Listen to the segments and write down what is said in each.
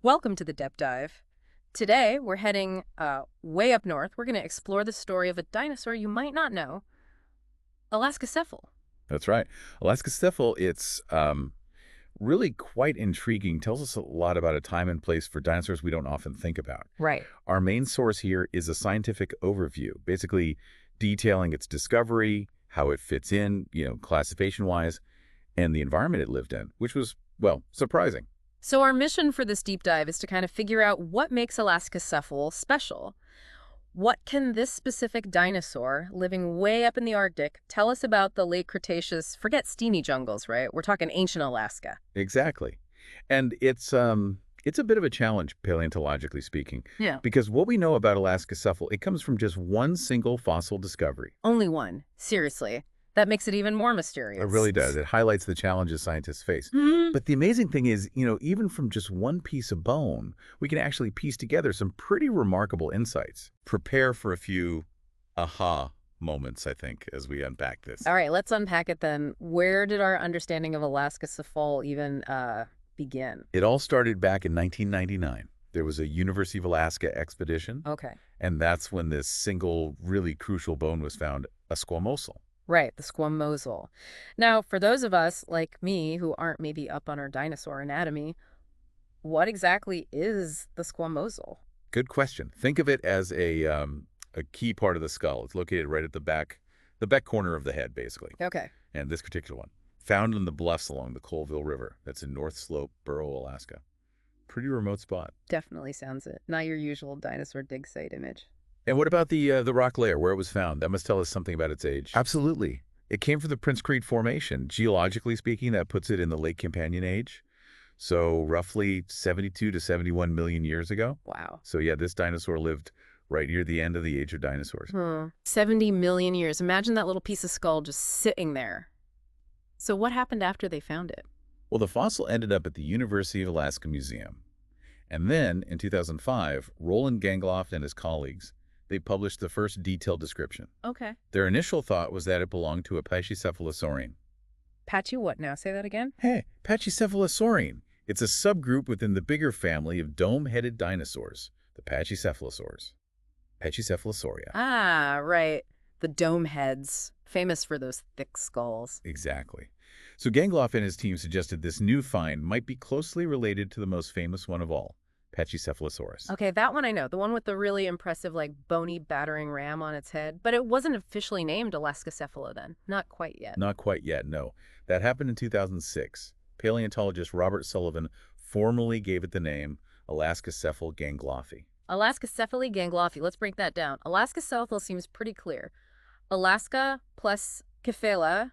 Welcome to the Depth Dive. Today, we're heading way up north. We're going to explore the story of a dinosaur you might not know, Alaskacephale. That's right. Alaskacephale, it's really quite intriguing. Tells us a lot about a time and place for dinosaurs we don't often think about. Right. Our main source here is a scientific overview, basically detailing its discovery, how it fits in, classification-wise, and the environment it lived in, which was, well, surprising. So our mission for this deep dive is to kind of figure out what makes Alaskacephale special. What can this specific dinosaur living way up in the Arctic tell us about the late Cretaceous, forget steamy jungles, right? We're talking ancient Alaska. Exactly. And it's a bit of a challenge, paleontologically speaking, Yeah. because what we know about Alaskacephale, it comes from just one single fossil discovery. Only one. Seriously. That makes it even more It mysterious. really does. It highlights the challenges scientists face. Hmm. But the amazing thing is, even from just one piece of bone, we can actually piece together some pretty remarkable insights. Prepare for a few aha moments, I think, as we unpack this. All right, let's unpack it then. Where did our understanding of Alaskacephale even begin? It all started back in 1999. There was a University of Alaska expedition, Okay. and that's when this single, really crucial bone was found, a squamosal. Right, the squamosal. Now, for those of us like me who aren't maybe up on our dinosaur anatomy, what exactly is the squamosal? Good question. Think of it as a key part of the skull. It's located right at the back corner of the head, basically. Okay. And this particular one, found in the bluffs along the Colville River. That's in North Slope, Burrow, Alaska. Pretty remote spot. Definitely sounds it. Not your usual dinosaur dig site image. And what about the rock layer, where it was found? That must tell us something about its age. Absolutely. It came from the Prince Creek Formation. Geologically speaking, that puts it in the Lake Companion age. So roughly 72 to 71 million years ago. Wow. So yeah, this dinosaur lived right near the end of the age of dinosaurs. 70 million years. Imagine that little piece of skull just sitting there. So what happened after they found it? Well, the fossil ended up at the University of Alaska Museum. And then, in 2005, Roland Gangloff and his colleagues, they published the first detailed description. Okay. Their initial thought was that it belonged to a Pachycephalosaurian. Patchy what now? Say that again? Hey, Pachycephalosaurian. It's a subgroup within the bigger family of dome-headed dinosaurs, the Pachycephalosaurs. Pachycephalosauria. Ah, right. The dome heads, famous for those thick skulls. Exactly. So Gangloff and his team suggested this new find might be closely related to the most famous one of all, Pachycephalosaurus. Okay, that one I know. The one with the really impressive, like, bony battering ram on its head. But it wasn't officially named Alaskacephalo then. Not quite yet. Not quite yet, no. That happened in 2006. Paleontologist Robert Sullivan formally gave it the name Alaskacephale gangloffi. Alaskacephale gangloffi. Let's break that down. Alaskacephale seems pretty clear. Alaska plus Cephala,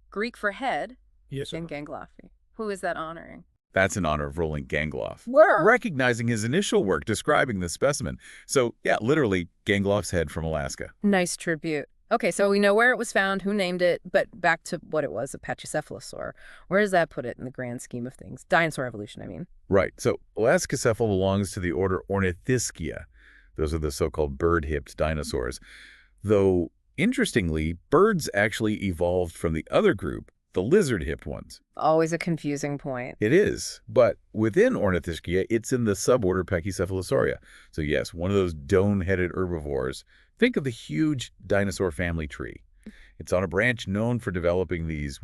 Greek for head, Yes, and gangloffi. Who is that honoring? That's in honor of Roland Gangloff, Where? recognizing his initial work describing the specimen. So, yeah, literally, Gangloff's head from Alaska. Nice tribute. Okay, so we know where it was found, who named it, but back to what it was, a Pachycephalosaur. Where does that put it in the grand scheme of things? Dinosaur evolution, I mean. Right. So, Alaskacephale belongs to the order Ornithischia. Those are the so-called bird-hipped dinosaurs. Though, interestingly, birds actually evolved from the other group, the lizard-hipped ones. Always a confusing point. It is, but within Ornithischia, it's in the suborder Pachycephalosauria. So yes, one of those dome-headed herbivores. Think of the huge dinosaur family tree. It's on a branch known for developing these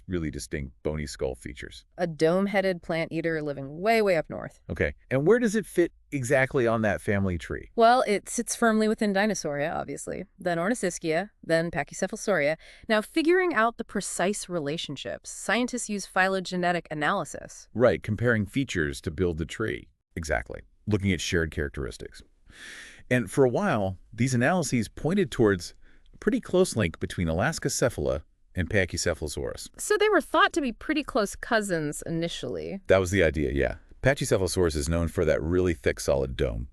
really distinct bony skull features. A dome-headed plant eater living way, way up north. Okay, and where does it fit exactly on that family tree? Well, it sits firmly within Dinosauria, obviously, then Ornithischia, then Pachycephalosauria. Now, figuring out the precise relationships, scientists use phylogenetic analysis. Right, comparing features to build the tree. Exactly, looking at shared characteristics. And for a while, these analyses pointed towards a pretty close link between Alaskacephala and Pachycephalosaurus. So they were thought to be pretty close cousins initially. That was the idea, yeah. Pachycephalosaurus is known for that really thick, solid dome,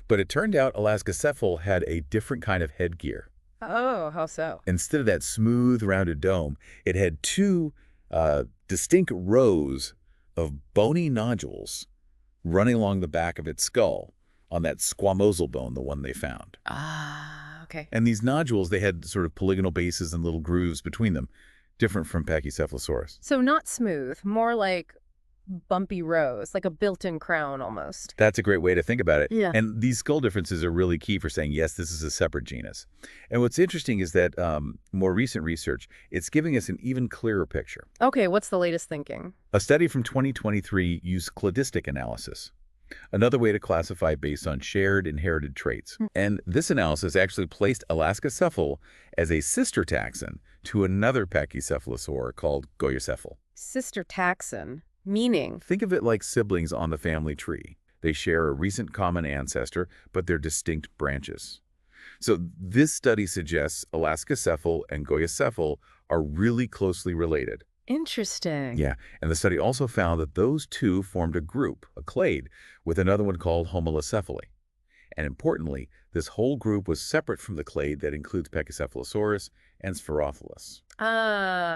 But it turned out Alaskacephale had a different kind of headgear. Oh, how so? Instead of that smooth, rounded dome, it had two distinct rows of bony nodules running along the back of its skull on that squamosal bone, the one they found. Ah, okay. And these nodules, they had sort of polygonal bases and little grooves between them, different from Pachycephalosaurus. So not smooth, more like bumpy rows, like a built-in crown almost. That's a great way to think about it. Yeah. And these skull differences are really key for saying, yes, this is a separate genus. And what's interesting is that more recent research, it's giving us an even clearer picture. Okay, what's the latest thinking? A study from 2023 used cladistic analysis, another way to classify based on shared inherited traits. And this analysis actually placed Alaskacephale as a sister taxon to another Pachycephalosaur called Goyacephale. Sister taxon, meaning? Think of it like siblings on the family tree. They share a recent common ancestor, but they're distinct branches. So this study suggests Alaskacephale and Goyacephale are really closely related. Interesting. Yeah, and the study also found that those two formed a group, a clade, with another one called Homalocephale. And importantly, this whole group was separate from the clade that includes Pachycephalosaurus and Spherophilus.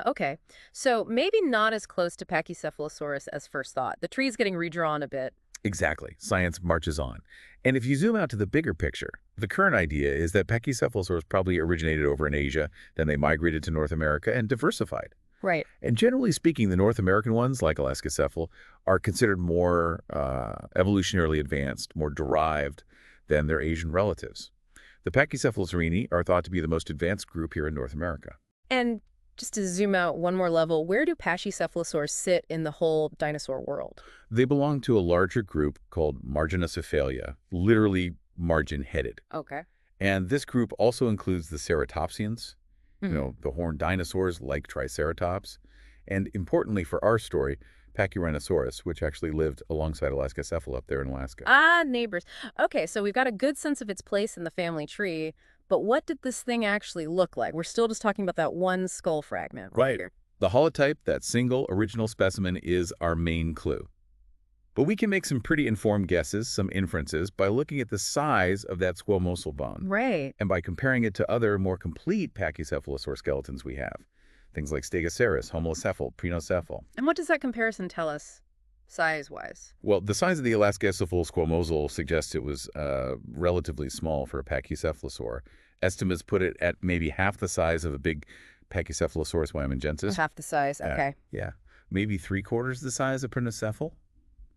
Okay. So maybe not as close to Pachycephalosaurus as first thought. The tree's getting redrawn a bit. Exactly. Science marches on. And if you zoom out to the bigger picture, the current idea is that Pachycephalosaurus probably originated over in Asia, then they migrated to North America and diversified. Right. And generally speaking, the North American ones, like Alaskacephale, are considered more evolutionarily advanced, more derived than their Asian relatives. The Pachycephalosaurini are thought to be the most advanced group here in North America. And just to zoom out one more level, where do Pachycephalosaurs sit in the whole dinosaur world? They belong to a larger group called Marginocephalia, literally margin-headed. Okay. And this group also includes the ceratopsians, the horned dinosaurs like Triceratops, and importantly for our story, Pachyrhinosaurus, which actually lived alongside Alaskacephale up there in Alaska. Ah, neighbors. Okay, so we've got a good sense of its place in the family tree, but what did this thing actually look like? We're still just talking about that one skull fragment Right. here. The holotype, that single original specimen, is our main clue. But we can make some pretty informed guesses, some inferences, by looking at the size of that squamosal bone. Right. And by comparing it to other, more complete Pachycephalosaur skeletons we have. Things like Stegosaurus, Homalocephale, Prenocephale. And what does that comparison tell us, size-wise? Well, the size of the Alaskacephale squamosal suggests it was relatively small for a Pachycephalosaur. Estimates put it at maybe half the size of a big Pachycephalosaurus wyomingensis. Half the size, okay. Yeah, maybe 3/4 the size of Prenocephale.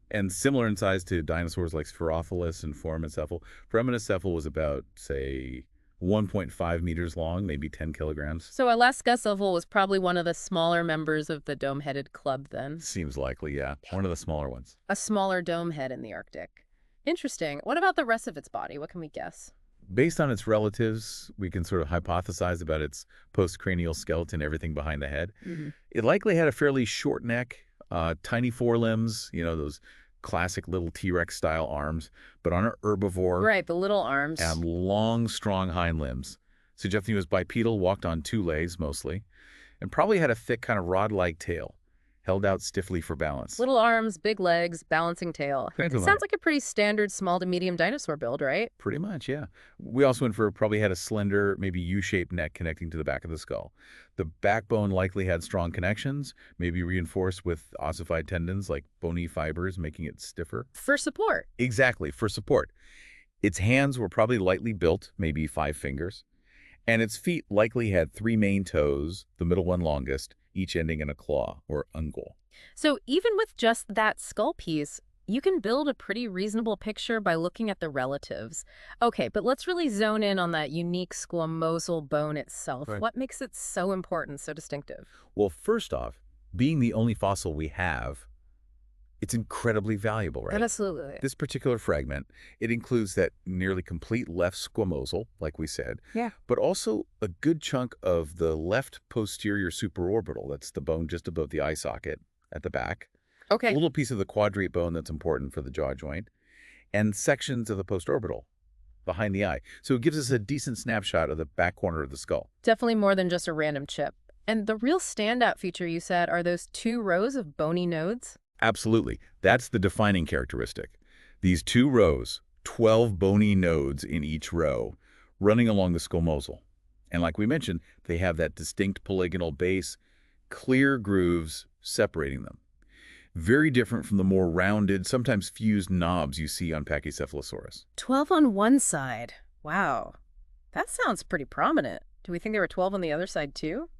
And similar in size to dinosaurs like Spherophilus and Foramincephale. Foramincephale was about, say, 1.5 meters long, maybe 10 kilograms. So Alaskacephale was probably one of the smaller members of the dome-headed club then. Seems likely, yeah. One of the smaller ones. A smaller dome head in the Arctic. Interesting. What about the rest of its body? What can we guess? Based on its relatives, we can sort of hypothesize about its postcranial skeleton, everything behind the head. It likely had a fairly short neck, tiny forelimbs, those classic little T-Rex style arms, but on an herbivore. Right, the little arms. And long, strong hind limbs, suggesting it was bipedal, walked on two legs mostly, and probably had a thick kind of rod-like tail, held out stiffly for balance. Little arms, big legs, balancing tail. It Kinda sounds like a pretty standard small to medium dinosaur build, right? Pretty much, yeah. We also infer probably had a slender, maybe U-shaped neck connecting to the back of the skull. The backbone likely had strong connections, maybe reinforced with ossified tendons like bony fibers, making it stiffer. For support. Exactly, for support. Its hands were probably lightly built, maybe 5 fingers. And its feet likely had 3 main toes, the middle one longest, each ending in a claw, or ungul. So even with just that skull piece, you can build a pretty reasonable picture by looking at the relatives. Okay, but let's really zone in on that unique squamosal bone itself. Right. What makes it so important, so distinctive? Well, first off, being the only fossil we have, it's incredibly valuable, right? Absolutely. This particular fragment, it includes that nearly complete left squamosal, like we said, Yeah. but also a good chunk of the left posterior supraorbital. That's the bone just above the eye socket at the back. Okay. A little piece of the quadrate bone that's important for the jaw joint, and sections of the postorbital behind the eye. So it gives us a decent snapshot of the back corner of the skull. Definitely more than just a random chip. And the real standout feature you said are those 2 rows of bony nodes? Absolutely. That's the defining characteristic. These 2 rows, 12 bony nodes in each row, running along the squamosal. And like we mentioned, they have that distinct polygonal base, clear grooves separating them. Very different from the more rounded, sometimes fused knobs you see on Pachycephalosaurus. 12 on one side. Wow. That sounds pretty prominent. Do we think there were 12 on the other side too?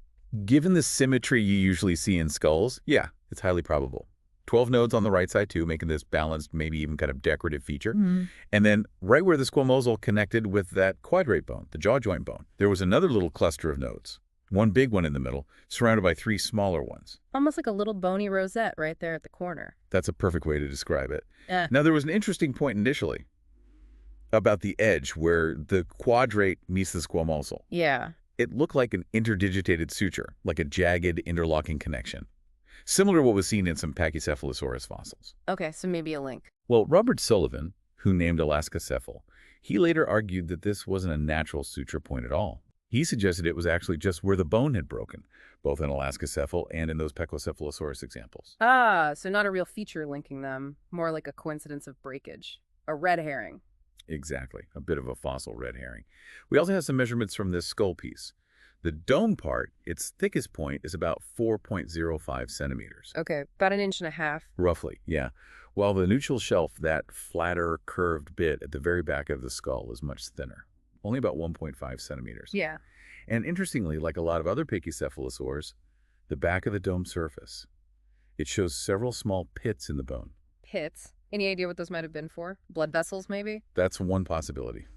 Given the symmetry you usually see in skulls, yeah, it's highly probable. 12 nodes on the right side, too, making this balanced, maybe even kind of decorative feature. Mhm. And then right where the squamosal connected with that quadrate bone, the jaw joint bone, there was another little cluster of nodes. One big one in the middle, surrounded by 3 smaller ones. Almost like a little bony rosette right there at the corner. That's a perfect way to describe it. Eh. Now, there was an interesting point initially about the edge where the quadrate meets the squamosal. Yeah. It looked like an interdigitated suture, like a jagged interlocking connection, similar to what was seen in some Pachycephalosaurus fossils. Okay, so maybe a link. Well, Robert Sullivan, who named Alaskacephale, he later argued that this wasn't a natural suture point at all. He suggested it was actually just where the bone had broken, both in Alaskacephale and in those Pachycephalosaurus examples. Ah, so not a real feature linking them, more like a coincidence of breakage. A red herring. Exactly, a bit of a fossil red herring. We also have some measurements from this skull piece. The dome part, its thickest point, is about 4.05 centimeters. Okay, about 1.5 inches. Roughly, yeah. While the nuchal shelf, that flatter, curved bit at the very back of the skull, is much thinner, only about 1.5 centimeters. Yeah. And interestingly, like a lot of other Pachycephalosaurs, the back of the dome surface, it shows several small pits in the bone. Pits. Any idea what those might have been for? Blood vessels, maybe? That's one possibility.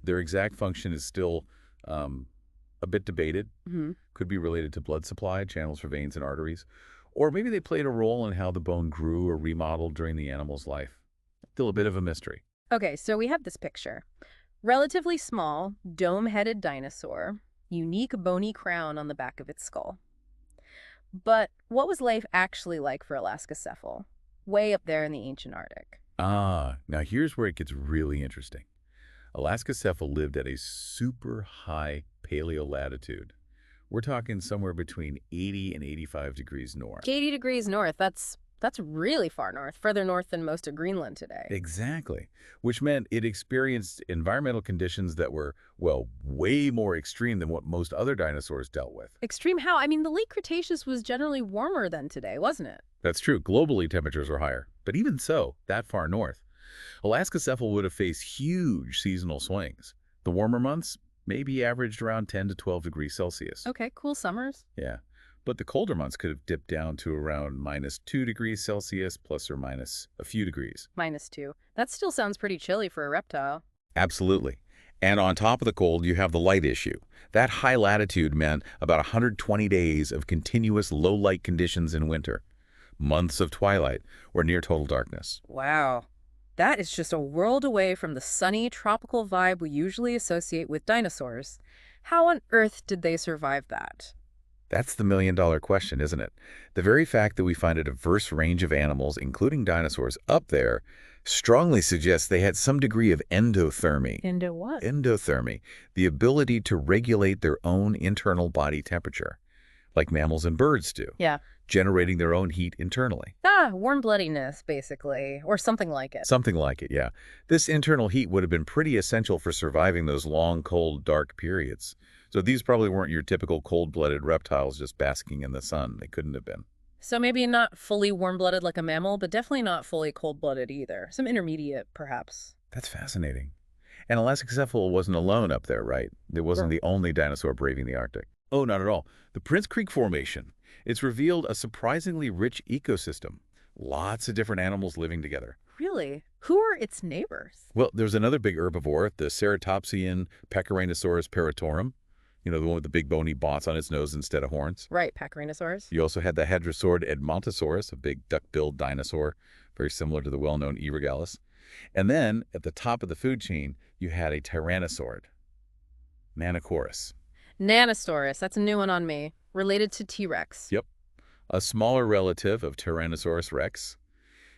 Their exact function is still a bit debated. Mm-hmm. Could be related to blood supply, channels for veins and arteries. Or maybe they played a role in how the bone grew or remodeled during the animal's life. Still a bit of a mystery. Okay, so we have this picture. Relatively small, dome-headed dinosaur, unique bony crown on the back of its skull. But what was life actually like for Alaskacephale? Way up there in the ancient Arctic. Now here's where it gets really interesting. Alaskacephale lived at a super high paleolatitude. We're talking somewhere between 80 and 85 degrees north. 80 degrees north, that's really far north, further north than most of Greenland today. Exactly, which meant it experienced environmental conditions that were, well, way more extreme than what most other dinosaurs dealt with. Extreme how? I mean, the late Cretaceous was generally warmer than today, wasn't it? That's true. Globally, temperatures were higher. But even so, that far north, Alaskacephale would have faced huge seasonal swings. The warmer months maybe averaged around 10 to 12 degrees Celsius. Okay, cool summers. Yeah. But the colder months could have dipped down to around -2 degrees Celsius, plus or minus a few degrees. -2. That still sounds pretty chilly for a reptile. Absolutely. And on top of the cold, you have the light issue. That high latitude meant about 120 days of continuous low light conditions in winter. Months of twilight or near total darkness. Wow. That is just a world away from the sunny, tropical vibe we usually associate with dinosaurs. How on earth did they survive that? That's the million-dollar question, isn't it? The very fact that we find a diverse range of animals, including dinosaurs, up there strongly suggests they had some degree of endothermy. Endo what? Endothermy, the ability to regulate their own internal body temperature, like mammals and birds do. Yeah. Generating their own heat internally. Warm bloodiness, basically, or something like it. Something like it, yeah. This internal heat would have been pretty essential for surviving those long, cold, dark periods. So these probably weren't your typical cold-blooded reptiles just basking in the sun. They couldn't have been. So maybe not fully warm-blooded like a mammal, but definitely not fully cold-blooded either. Some intermediate, perhaps. That's fascinating. And Alaskacephale wasn't alone up there, right? It wasn't the only dinosaur braving the Arctic. Oh, not at all. The Prince Creek Formation. It's revealed a surprisingly rich ecosystem. Lots of different animals living together. Really? Who are its neighbors? Well, there's another big herbivore, the ceratopsian Pachyrhinosaurus peritorum. You know, the one with the big bony bots on its nose instead of horns. Right, Pachycephalosaurus. You also had the hadrosaurid Edmontosaurus, a big duck-billed dinosaur, very similar to the well-known E. regalis. And then, at the top of the food chain, you had a tyrannosaurid, Nanosaurus. Nanosaurus, that's a new one on me. Related to T-Rex. Yep. A smaller relative of Tyrannosaurus rex,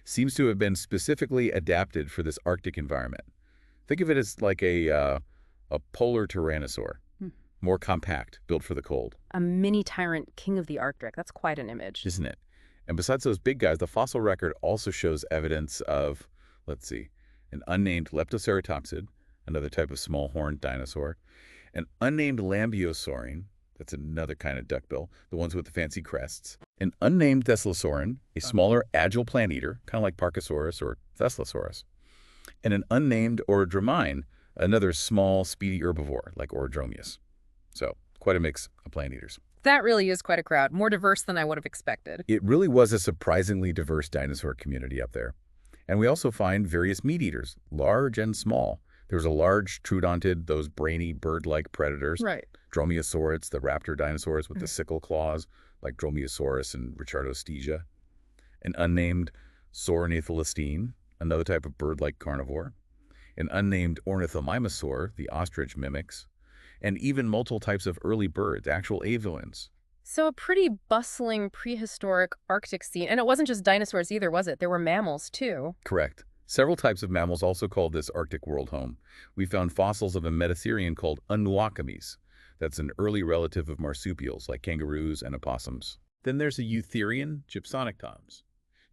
seems to have been specifically adapted for this Arctic environment. Think of it as like a polar tyrannosaur, more compact, built for the cold. A mini tyrant king of the Arctic. That's quite an image. Isn't it? And besides those big guys, the fossil record also shows evidence of, let's see, an unnamed leptoceratopsid, another type of small horned dinosaur, an unnamed lambeosaurine, that's another kind of duckbill, the ones with the fancy crests, an unnamed thessalosaurin, a smaller agile plant eater, kind of like Pachycephalosaurus or Thescelosaurus, and an unnamed orodromine, another small, speedy herbivore like Orodromius. So, quite a mix of plant eaters. That really is quite a crowd, more diverse than I would have expected. It really was a surprisingly diverse dinosaur community up there. And we also find various meat eaters, large and small. There's a large troodontid, those brainy bird-like predators, Right. Dromaeosaurids, the raptor dinosaurs with the sickle claws, like Dromaeosaurus and Richardostegia. An unnamed Sauronatholistine, another type of bird-like carnivore. An unnamed Ornithomimosaur, the ostrich mimics. And even multiple types of early birds, actual avians. So a pretty bustling prehistoric Arctic scene. And it wasn't just dinosaurs either, was it? There were mammals, too. Correct. Several types of mammals also call this Arctic world home. We found fossils of a metatherian called Unuakamis. That's an early relative of marsupials like kangaroos and opossums. Then there's a Eutherian Gypsonyctoms.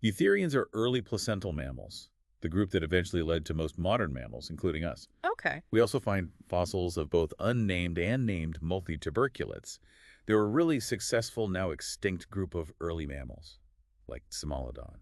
Eutherians are early placental mammals, the group that eventually led to most modern mammals, including us. Okay. We also find fossils of both unnamed and named multituberculates. They're a really successful, now extinct group of early mammals, like Smilodon.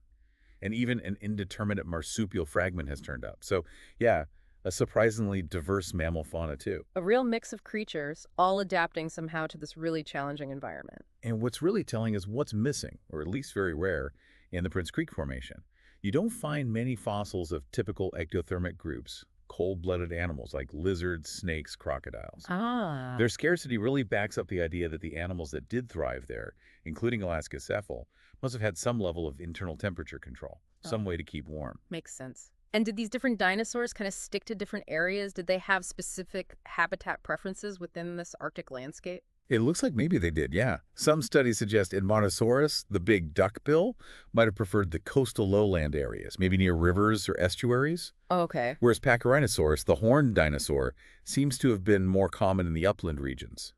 And even an indeterminate marsupial fragment has turned up. So, yeah, a surprisingly diverse mammal fauna, too. A real mix of creatures, all adapting somehow to this really challenging environment. And what's really telling is what's missing, or at least very rare, in the Prince Creek Formation. You don't find many fossils of typical ectothermic groups, cold-blooded animals like lizards, snakes, crocodiles. Ah. Their scarcity really backs up the idea that the animals that did thrive there, including Alaskacephale, must have had some level of internal temperature control, some way to keep warm. Makes sense. And did these different dinosaurs kind of stick to different areas? Did they have specific habitat preferences within this Arctic landscape? It looks like maybe they did, yeah. Some studies suggest Edmontosaurus, the big duckbill, might have preferred the coastal lowland areas, maybe near rivers or estuaries. Okay. Whereas Pachycephalosaurus, the horned dinosaur, seems to have been more common in the upland regions.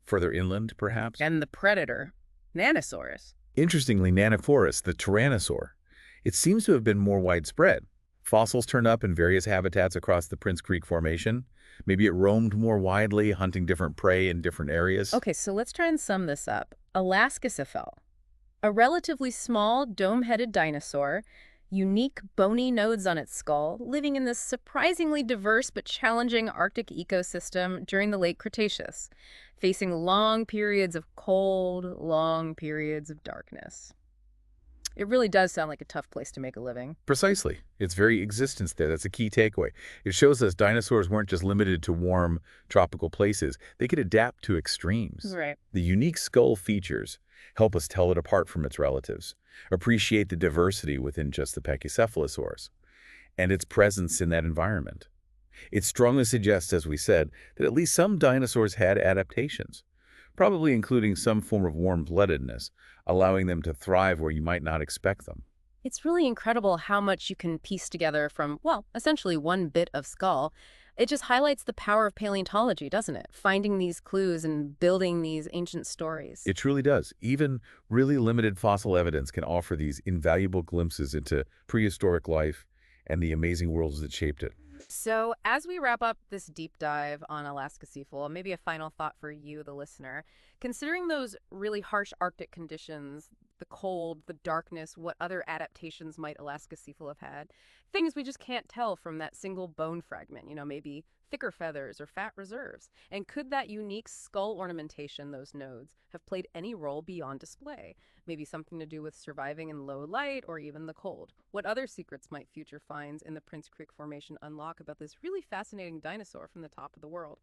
Further inland, perhaps? And the predator, Nanosaurus. Interestingly, Nanophorus, the tyrannosaur, it seems to have been more widespread. Fossils turn up in various habitats across the Prince Creek Formation. Maybe it roamed more widely, hunting different prey in different areas. Okay, so let's try and sum this up. Alaskacephale, a relatively small, dome-headed dinosaur, unique bony nodes on its skull, living in this surprisingly diverse but challenging Arctic ecosystem during the late Cretaceous, facing long periods of cold, long periods of darkness. It really does sound like a tough place to make a living. Precisely. Its very existence there, that's a key takeaway. It shows us dinosaurs weren't just limited to warm, tropical places. They could adapt to extremes. Right. The unique skull features help us tell it apart from its relatives, appreciate the diversity within just the Pachycephalosaurs, and its presence in that environment. It strongly suggests, as we said, that at least some dinosaurs had adaptations, probably including some form of warm-bloodedness, allowing them to thrive where you might not expect them. It's really incredible how much you can piece together from, well, essentially one bit of skull. It just highlights the power of paleontology, doesn't it? Finding these clues and building these ancient stories. It truly does. Even really limited fossil evidence can offer these invaluable glimpses into prehistoric life and the amazing worlds that shaped it. So as we wrap up this deep dive on Alaskacephale, maybe a final thought for you, the listener. Considering those really harsh Arctic conditions, the cold, the darkness, what other adaptations might Alaskacephale have had? Things we just can't tell from that single bone fragment, maybe thicker feathers or fat reserves. And could that unique skull ornamentation, those nodes, have played any role beyond display? Maybe something to do with surviving in low light or even the cold. What other secrets might future finds in the Prince Creek Formation unlock about this really fascinating dinosaur from the top of the world?